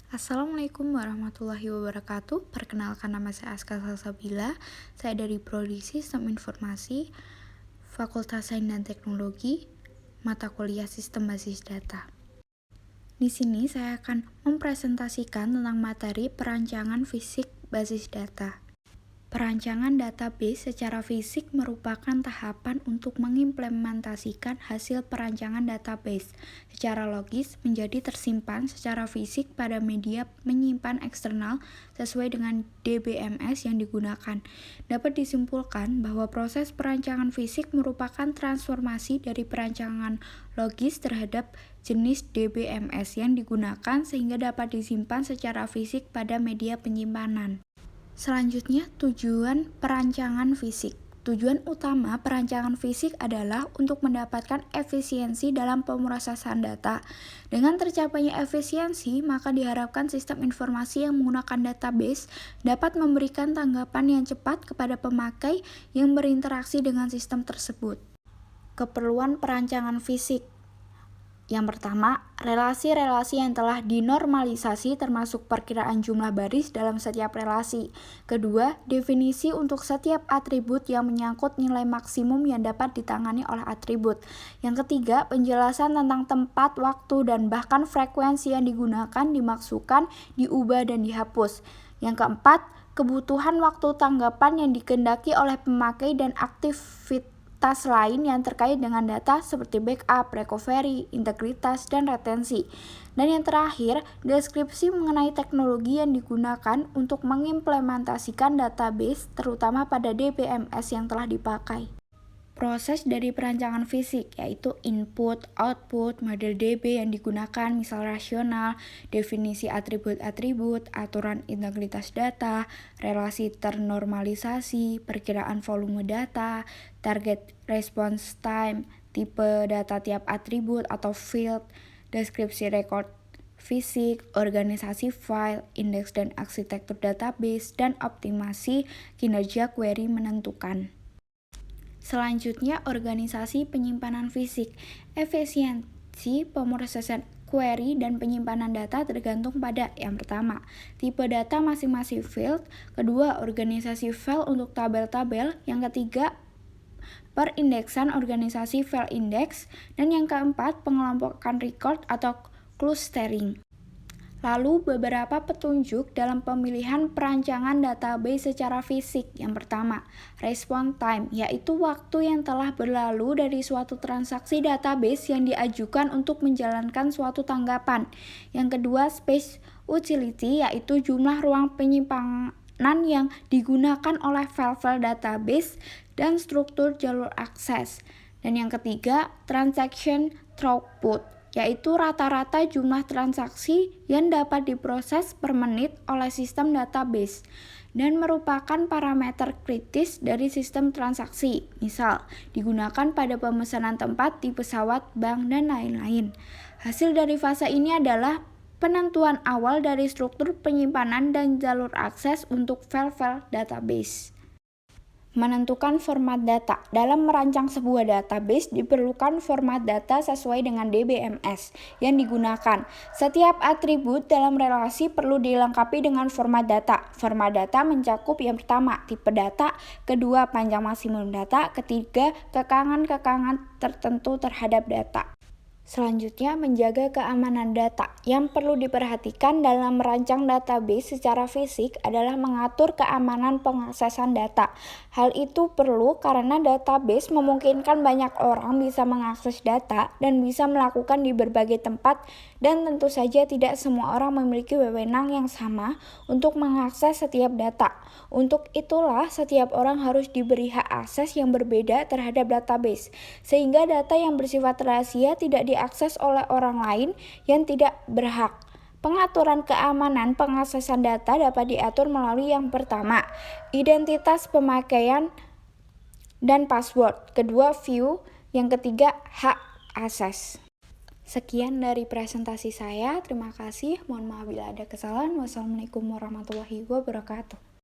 Assalamualaikum warahmatullahi wabarakatuh. Perkenalkan, nama saya Aska Salsabila. Saya dari Prodi Sistem Informasi, Fakultas Sains dan Teknologi, mata kuliah Sistem Basis Data. Di sini saya akan mempresentasikan tentang materi perancangan fisik basis data. Perancangan database secara fisik merupakan tahapan untuk mengimplementasikan hasil perancangan database secara logis menjadi tersimpan secara fisik pada media menyimpan eksternal sesuai dengan DBMS yang digunakan. Dapat disimpulkan bahwa proses perancangan fisik merupakan transformasi dari perancangan logis terhadap jenis DBMS yang digunakan sehingga dapat disimpan secara fisik pada media penyimpanan. Selanjutnya, tujuan perancangan fisik. Tujuan utama perancangan fisik adalah untuk mendapatkan efisiensi dalam pemrosesan data. Dengan tercapainya efisiensi, maka diharapkan sistem informasi yang menggunakan database dapat memberikan tanggapan yang cepat kepada pemakai yang berinteraksi dengan sistem tersebut. Keperluan perancangan fisik. Yang pertama, relasi-relasi yang telah dinormalisasi termasuk perkiraan jumlah baris dalam setiap relasi. Kedua, definisi untuk setiap atribut yang menyangkut nilai maksimum yang dapat ditangani oleh atribut. Yang ketiga, penjelasan tentang tempat, waktu, dan bahkan frekuensi yang digunakan, dimaksudkan, diubah, dan dihapus. Yang keempat, kebutuhan waktu tanggapan yang dikehendaki oleh pemakai dan aktivitas lain yang terkait dengan data seperti backup, recovery, integritas, dan retensi. Dan yang terakhir, deskripsi mengenai teknologi yang digunakan untuk mengimplementasikan database terutama pada DBMS yang telah dipakai. Proses dari perancangan fisik yaitu input, output, model DB yang digunakan misal rasional, definisi atribut-atribut, aturan integritas data, relasi ternormalisasi, perkiraan volume data, target response time, tipe data tiap atribut atau field, deskripsi record fisik, organisasi file, indeks dan arsitektur database, dan optimasi kinerja query menentukan. Selanjutnya, organisasi penyimpanan fisik. Efisiensi pemrosesan query dan penyimpanan data tergantung pada yang pertama, tipe data masing-masing field, kedua, organisasi file untuk tabel-tabel, yang ketiga, perindeksan organisasi file index, dan yang keempat, pengelompokan record atau clustering. Lalu beberapa petunjuk dalam pemilihan perancangan database secara fisik. Yang pertama, response time, yaitu waktu yang telah berlalu dari suatu transaksi database yang diajukan untuk menjalankan suatu tanggapan. Yang kedua, space utility, yaitu jumlah ruang penyimpanan yang digunakan oleh file-file database dan struktur jalur akses. Dan yang ketiga, transaction throughput, yaitu rata-rata jumlah transaksi yang dapat diproses per menit oleh sistem database dan merupakan parameter kritis dari sistem transaksi. Misal, digunakan pada pemesanan tempat di pesawat, bank, dan lain-lain. Hasil dari fase ini adalah penentuan awal dari struktur penyimpanan dan jalur akses untuk file-file database. Menentukan format data. Dalam merancang sebuah database diperlukan format data sesuai dengan DBMS yang digunakan. Setiap atribut dalam relasi perlu dilengkapi dengan format data. Format data mencakup yang pertama, tipe data, kedua, panjang maksimum data, ketiga, kekangan-kekangan tertentu terhadap data. Selanjutnya, menjaga keamanan data. Yang perlu diperhatikan dalam merancang database secara fisik adalah mengatur keamanan pengaksesan data. Hal itu perlu karena database memungkinkan banyak orang bisa mengakses data dan bisa melakukan di berbagai tempat, dan tentu saja tidak semua orang memiliki wewenang yang sama untuk mengakses setiap data. Untuk itulah setiap orang harus diberi hak akses yang berbeda terhadap database, sehingga data yang bersifat rahasia tidak diakses oleh orang lain yang tidak berhak. Pengaturan keamanan pengaksesan data dapat diatur melalui yang pertama, identitas pemakaian dan password, kedua, view, yang ketiga, hak akses. Sekian dari presentasi saya, terima kasih, mohon maaf bila ada kesalahan. Wassalamualaikum warahmatullahi wabarakatuh.